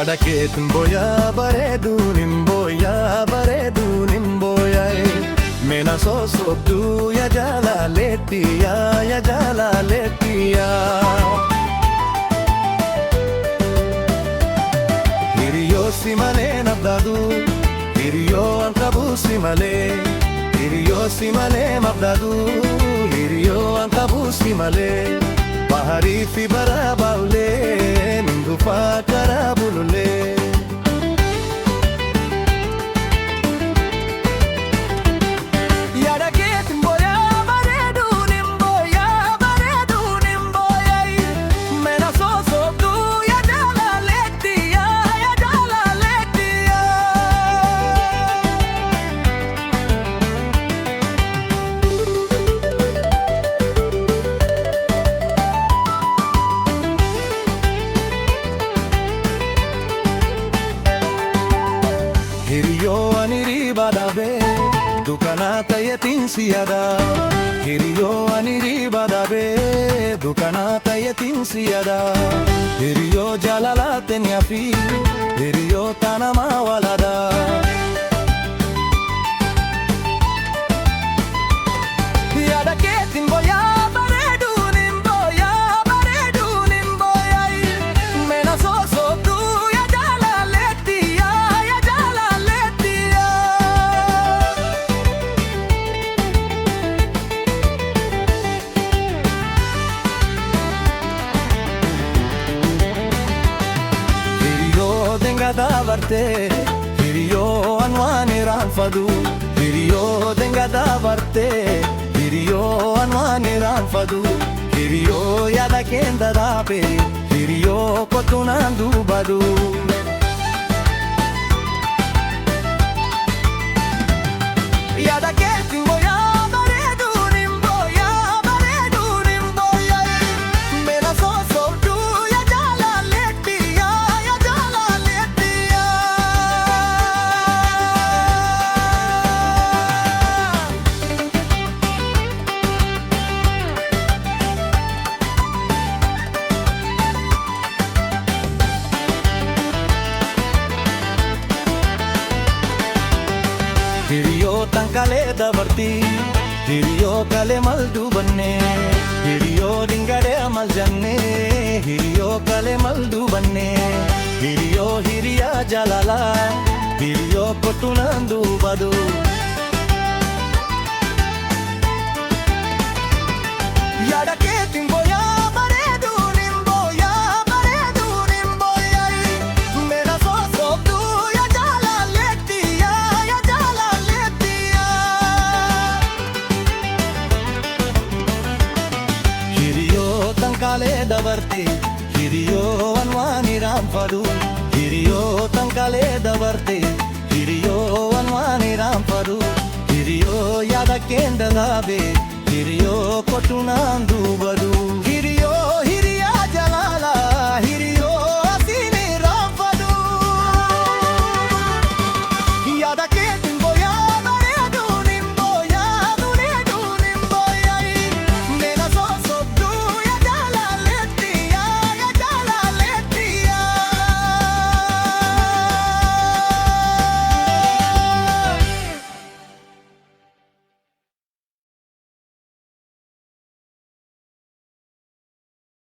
Yadaketin boya bareedu nimboya bareedu nimboya Mena sosobdu ya jalaleetiya ya jalaleetiya Hiriyo simale nabdadu Hiriyo ankabu simale Hiriyo simale mabdadu Hiriyo ankabu simale Bahari fi barabaule Nindufa karabulule Yadaketin boya bareedu nimboya bareedu nimboya Mena sosobdu ya jalaleetiya ya jalaleetiya Hiriyo aniri badabe Dukanata yatin siyada Hiriyo aniri badabe Dukanata yatin siyada Hiriyo jalalaten yafi Hiriyo tanama walada Yadaketin boya bareedu nimboya bareedu nimboya Mena sosobdu ya jalaleetiya ya jalaleetiya Hiriyo denga davarte Hiriyo anwani ranfadu Hiriyo denga davarte Hiriyo anwani ranfadu Hiriyo yadakenda dabe Hiriyo kotunandu badu Yadaketin boya bareedu nimboya bareedu nimboya Mena sosobdu ya jalaleetiya ya jalaleetiya Hiriyo tankale dabarti Hiriyo kale maldu banne Hiriyo dingade amal janne Hiriyo kale maldu banne Hiriyo hiriya jalala Hiriyo kotunandu badu Yadaketin boya bareedu nimboya bareedu nimboya Mena sosobdu ya jalaleetiya ya jalaleetiya Hiriyo tankale dabarti Hiriyo anwani ranfadu Hiriyo tankale dabarti Hiriyo anwani ranfadu Hiriyo yadakenda dabe Hiriyo kotunandu badu